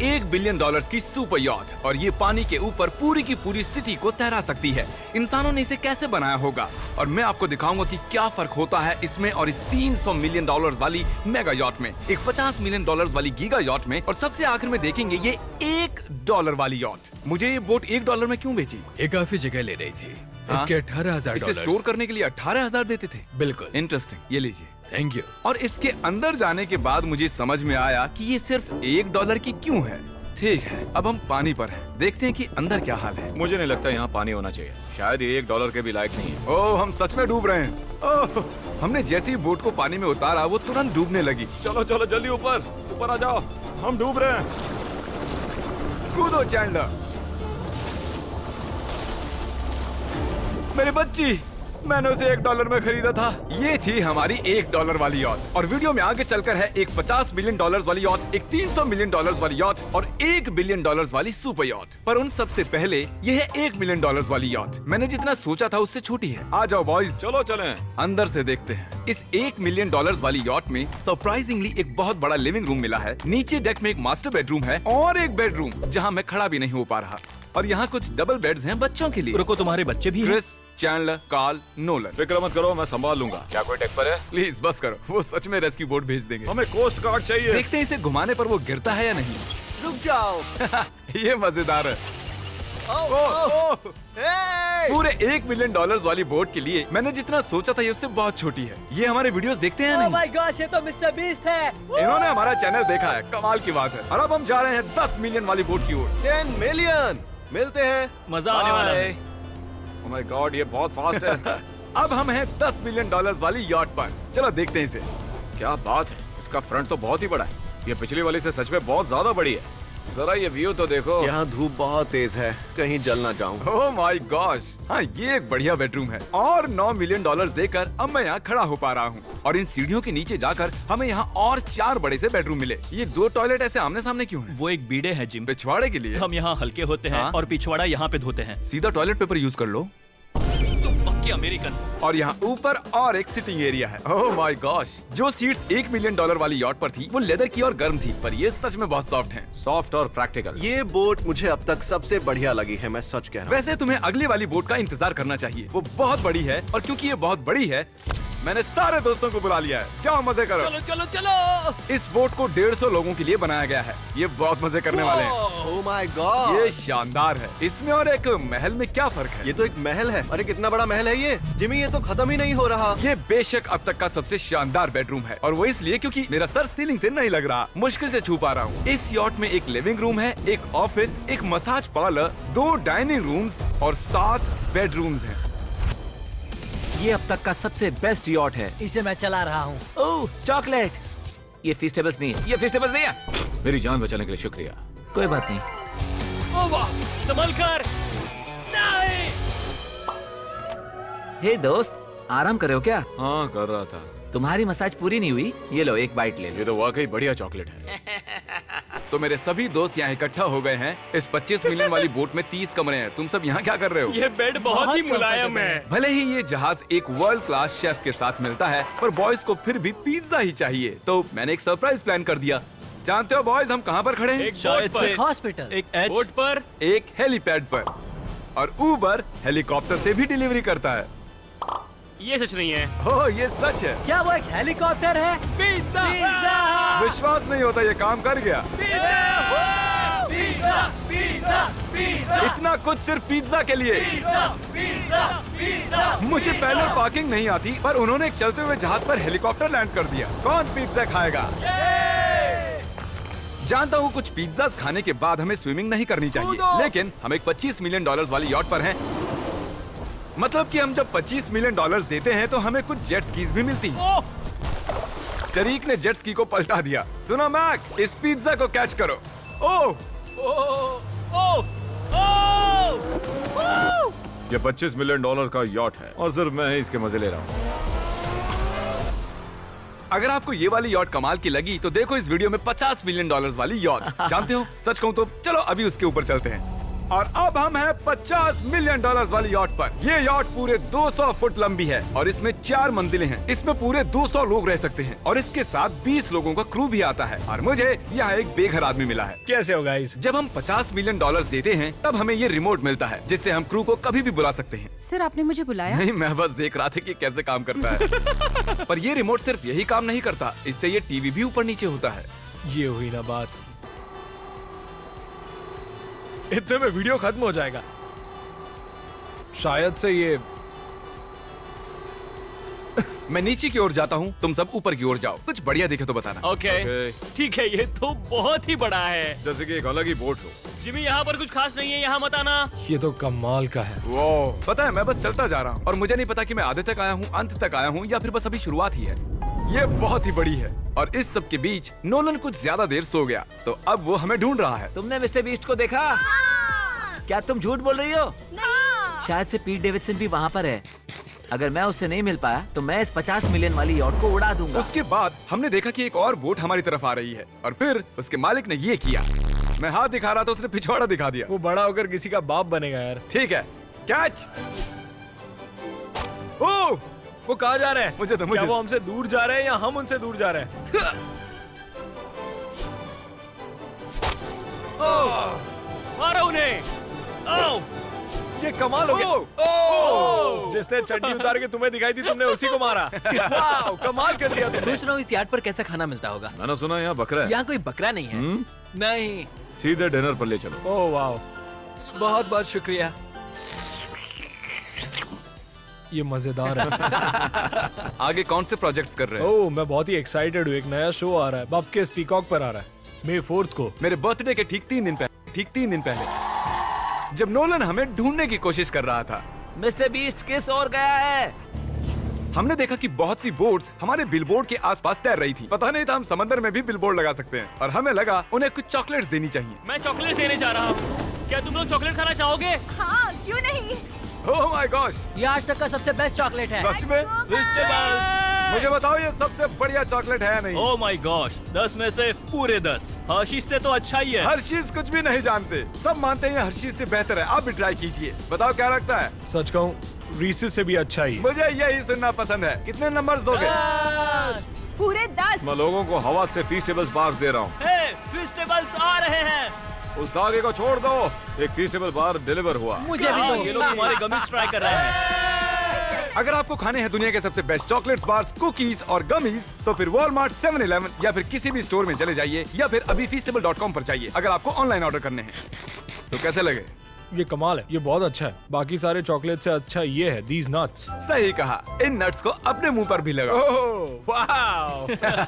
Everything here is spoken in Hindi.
$1 बिलियन की सुपर यॉट, और ये पानी के ऊपर पूरी की पूरी सिटी को तैरा सकती है। इंसानों ने इसे कैसे बनाया होगा, और मैं आपको दिखाऊंगा कि क्या फर्क होता है इसमें और इस $300 मिलियन वाली मेगा यॉट में, एक $50 मिलियन वाली गीगा यॉट में, और सबसे आखिर में देखेंगे ये $1 वाली यॉट। मुझे ये बोट $1 में क्यों बेची? ये काफी जगह ले रही थी। इसके $18,000। इसे स्टोर करने के लिए 18,000 देते थे। बिल्कुल इंटरेस्टिंग, ये लीजिए। Thank you. और इसके अंदर जाने के बाद मुझे समझ में आया कि ये सिर्फ $1 की क्यों है। ठीक है, अब हम पानी पर हैं, देखते हैं कि अंदर क्या हाल है। मुझे नहीं लगता यहाँ पानी होना चाहिए, शायद ये $1 के भी लायक नहीं है। ओह, हम सच में डूब रहे हैं। ओह, हमने जैसे ही बोट को पानी में उतारा वो तुरंत डूबने लगी। चलो चलो जल्दी ऊपर ऊपर आ जाओ, हम डूब रहे हैं। कूदो चैंडलर। मेरी बच्ची, मैंने उसे $1 में खरीदा था। ये थी हमारी $1 वाली यॉट, और वीडियो में आगे चलकर है एक $50 मिलियन वाली यॉट, एक $300 मिलियन वाली यॉट, और $1 बिलियन वाली सुपर यॉट। पर उन सबसे पहले ये है $1 मिलियन वाली यॉट। मैंने जितना सोचा था उससे छोटी है। आ जाओ बॉयज, चलो चलें। अंदर से देखते हैं। इस $1 मिलियन वाली यॉट में सरप्राइजिंगली एक बहुत बड़ा लिविंग रूम मिला है। नीचे डेक में एक मास्टर बेडरूम है और एक बेडरूम जहाँ मैं खड़ा भी नहीं हो पा रहा, और यहाँ कुछ डबल बेड्स हैं बच्चों के लिए। रुको, तुम्हारे बच्चे भी हैं? Chris, Chandler, Carl, Nolan. फिक्र मत करो, मैं संभाल लूंगा। क्या कोई डेक पर है? प्लीज बस करो, वो सच में रेस्क्यू बोट भेज देंगे। हमें कोस्ट गार्ड चाहिए। देखते हैं इसे घुमाने पर वो गिरता है या नहीं। रुक जाओ। ये मजेदार है। पूरे $1 मिलियन वाली बोट के लिए मैंने जितना सोचा था ये उससे बहुत छोटी है। ये हमारे वीडियोस देखते हैं या नहीं? माय गॉश, ये तो मिस्टर बीस्ट है। इन्होंने हमारा चैनल देखा है, कमाल की बात है। और अब हम जा रहे हैं 10 मिलियन वाली बोट की ओर। 10 मिलियन मिलते हैं। मजा आने वाला है। ओह माय गॉड, ये बहुत फास्ट है। अब हम हैं $10 मिलियन वाली यॉट पर। चलो देखते हैं इसे। क्या बात है, इसका फ्रंट तो बहुत ही बड़ा है। ये पिछली वाली से सच में बहुत ज्यादा बड़ी है। जरा ये व्यू तो देखो। यहाँ धूप बहुत तेज है, कहीं जल ना जाऊं। ओह माय गॉश, हाँ ये एक बढ़िया बेडरूम है। और $9 मिलियन देकर अब मैं यहाँ खड़ा हो पा रहा हूँ। और इन सीढ़ियों के नीचे जाकर हमें यहाँ और 4 बड़े से बेडरूम मिले। ये 2 टॉयलेट ऐसे आमने सामने क्यों हैं? वो एक बीड़े हैं जिम। पिछवाड़े के लिए। हम यहाँ हल्के होते हैं हाँ? और पिछवाड़ा यहाँ पे धोते हैं। सीधा टॉयलेट पेपर यूज कर लो। तुम पक्के अमेरिकन। और यहाँ ऊपर और एक सिटिंग एरिया है। ओह माय गॉश, जो सीट्स $1 मिलियन वाली यॉट पर थी वो लेदर की और गर्म थी, पर ये सच में बहुत सॉफ्ट हैं। सॉफ्ट और प्रैक्टिकल। ये बोट मुझे अब तक सबसे बढ़िया लगी है, मैं सच कह रहा हूँ। वैसे तुम्हें अगली वाली बोट का इंतजार करना चाहिए, वो बहुत बड़ी है। और क्योंकि ये बहुत बड़ी है, मैंने सारे दोस्तों को बुला लिया है। जाओ मजे करो। चलो चलो चलो। इस बोट को 150 लोगों के लिए बनाया गया है। ये बहुत मजे करने वाले हैं। ओह माय गॉड, ये शानदार है। इसमें और एक महल में क्या फर्क है? ये तो एक महल है। अरे कितना बड़ा महल है ये जिमी, ये तो खत्म ही नहीं हो रहा। ये बेशक अब तक का सबसे शानदार बेडरूम है, और वो इसलिए क्योंकि मेरा सर सीलिंग से नहीं लग रहा, मुश्किल से छू पा रहा हूँ। इस यॉट में एक लिविंग रूम है, एक ऑफिस, एक मसाज पार्लर, 2 डाइनिंग रूम्स और 7 बेडरूम्स हैं। ये अब तक का सबसे बेस्ट यॉट है। इसे मैं चला रहा हूँ। ओह, चॉकलेट। ये फीस्टेबल्स नहीं है, ये फीस्टेबल्स नहीं है। मेरी जान बचाने के लिए शुक्रिया। कोई बात नहीं। ओ वाह, संभल कर। नहीं। हे दोस्त, आराम कर रहे हो क्या? हाँ कर रहा था। तुम्हारी मसाज पूरी नहीं हुई, ये लो एक बाइट ले लो। ये तो वाकई बढ़िया चॉकलेट है। तो मेरे सभी दोस्त यहाँ इकट्ठा हो गए हैं। इस 25 मिलियन वाली बोट में 30 कमरे हैं। तुम सब यहाँ क्या कर रहे हो? ये बेड बहुत ही मुलायम है। भले ही ये जहाज एक वर्ल्ड क्लास शेफ के साथ मिलता है, पर बॉयज को फिर भी पिज्जा ही चाहिए। तो मैंने एक सरप्राइज प्लान कर दिया। जानते हो बॉयज, हम कहाँ पर खड़े हैं? एक शायद से हॉस्पिटल, एक बोट पर, एक हेलीपैड पर। और उबर हेलीकॉप्टर से भी डिलीवरी करता है। ये सच नहीं है। हो, ये सच है। क्या वो एक हेलीकॉप्टर है? पिज्जा। विश्वास नहीं होता, ये काम कर गया। Pizza pizza pizza. इतना कुछ सिर्फ पिज्जा के लिए। मुझे पहले पार्किंग नहीं आती, पर उन्होंने एक चलते हुए जहाज पर हेलीकॉप्टर लैंड कर दिया। कौन पिज्जा खाएगा? जानता हूँ कुछ पिज्जास खाने के बाद हमें स्विमिंग नहीं करनी चाहिए, लेकिन हम एक $25 मिलियन वाली यॉट पर हैं। मतलब कि हम जब $25 मिलियन देते हैं तो हमें कुछ जेट स्कीज भी मिलती हैं। तरीक ने जेट स्की को पलटा दिया। सुनो मैक, इस पिज्जा को कैच करो। ओह, ये $25 मिलियन का यॉट है और सिर्फ मैं ही इसके मजे ले रहा हूँ। अगर आपको ये वाली यॉट कमाल की लगी तो देखो इस वीडियो में $50 मिलियन वाली यॉट। जानते हो, सच कहूँ तो चलो अभी उसके ऊपर चलते हैं। और अब हम हैं 50 मिलियन डॉलर्स वाली यॉट पर। ये यॉट पूरे 200 फुट लंबी है और इसमें 4 मंजिलें हैं। इसमें पूरे 200 लोग रह सकते हैं और इसके साथ 20 लोगों का क्रू भी आता है। और मुझे यहाँ एक बेघर आदमी मिला है। कैसे हो गाइस? जब हम 50 मिलियन डॉलर्स देते हैं तब हमें ये रिमोट मिलता है जिससे हम क्रू को कभी भी बुला सकते हैं। सर आपने मुझे बुलाया? नहीं, मैं बस देख रहा था कि कैसे काम करता है। पर ये रिमोट सिर्फ यही काम नहीं करता, इससे ये टीवी भी ऊपर नीचे होता है। ये हुई ना बात, इतने में वीडियो खत्म हो जाएगा। शायद से ये मैं नीचे की ओर जाता हूँ, तुम सब ऊपर की ओर जाओ। कुछ बढ़िया दिखे तो बताना। Okay okay. ठीक है, ये तो बहुत ही बड़ा है। जैसे कि एक अलग ही बोट हो। जिमी यहाँ पर कुछ खास नहीं है, यहाँ मत आना। ये तो कमाल का है। वो पता है, मैं बस चलता जा रहा हूँ और मुझे नहीं पता कि मैं आधे तक आया हूँ, अंत तक आया हूँ या फिर बस अभी शुरुआत ही है। ये बहुत ही बड़ी है और इस सब के बीच नोलन कुछ ज्यादा देर सो गया, तो अब वो हमें ढूंढ रहा है। तुमने मिस्टर बीस्ट को देखा? क्या तुम झूठ बोल रही हो? शायद से पीट डेविडसन भी वहाँ पर है। अगर मैं उससे नहीं मिल पाया तो मैं इस 50 मिलियन वाली यॉट को उड़ा दूंगा। उसके बाद हमने देखा कि एक और बोट हमारी तरफ आ रही है और फिर उसके मालिक ने ये किया। मैं हाथ दिखा रहा था, उसने पिछवाड़ा दिखा दिया। वो बड़ा होकर किसी का बाप बनेगा यार। ठीक है, कैच। ओह, वो कहाँ जा रहे हैं? मुझे तो क्या वो हमसे दूर जा रहे हैं या हम उनसे दूर जा रहे हैं? मारो उन्हें। ओह, ये कमाल हो गया। ओह! जिसने चड्डी उतार के तुम्हें दिखाई थी तुमने उसी को मारा। वाह, कमाल कर दिया तुमने। सोच रहा हूँ इस यार्ड पर कैसा खाना मिलता होगा। मैंने सुना यहाँ बकरा है। यहाँ कोई बकरा नहीं है। नहीं। सीधे डिनर पर ले चलो। ओह वाह, बहुत बहुत शुक्रिया। ये मजेदार है। आगे कौन से प्रोजेक्ट्स कर रहे हैं? ओह, मैं बहुत ही एक्साइटेड हूँ। एक नया शो आ रहा है, बपकेस पीकॉक पर आ रहा है May 4th को। मेरे बर्थडे के ठीक 3 दिन पहले जब नोलन हमें ढूंढने की कोशिश कर रहा था। मिस्टर बीस्ट किस ओर गया है? हमने देखा कि बहुत सी बोट्स हमारे बिलबोर्ड के आसपास तैर रही थी। पता नहीं था हम समंदर में भी बिलबोर्ड लगा सकते हैं और हमें लगा उन्हें कुछ चॉकलेट्स देनी चाहिए। मैं चॉकलेट देने जा रहा हूँ। क्या तुम लोग चॉकलेट खाना चाहोगे? हाँ, क्यों नहीं? ओह माय गॉश, ये आज तक का सबसे बेस्ट चॉकलेट है। सच में? मुझे बताओ ये सबसे बढ़िया चॉकलेट है या नहीं? ओह माय गॉश, 10 में से पूरे 10। हर्शीज से तो अच्छा ही है। हर्शीज कुछ भी नहीं जानते, सब मानते हैं हर्शीज से बेहतर है। आप भी ट्राई कीजिए, बताओ क्या लगता है? सच कहूँ रीसेस से भी अच्छा ही। मुझे यही सुनना पसंद है। कितने नंबर्स दोगे? पूरे 10। मैं लोगों को हवा से फीस्टेबल्स बार्स दे रहा हूँ। हे, फेस्टिवल्स आ रहे हैं। उस धागे को छोड़ दो। एक फीस्टेबल बार डिलीवर हुआ। मुझे भी हाँ, दो। ये लोग हमारे गमीज ट्राई कर रहे हैं। अगर आपको खाने हैं दुनिया के सबसे बेस्ट चॉकलेट्स, बार्स, कुकीज और गमीज, तो फिर वॉलमार्ट, 7-Eleven या फिर किसी भी स्टोर में चले जाइए या फिर अभी feastable.com पर जाइए अगर आपको ऑनलाइन ऑर्डर करने हैं। तो कैसे लगे? ये कमाल है, ये बहुत अच्छा है। बाकी सारे चॉकलेट से अच्छा ये है, these nuts। सही कहा, इन नट्स को अपने मुंह पर भी लगाओ। ओह वाह।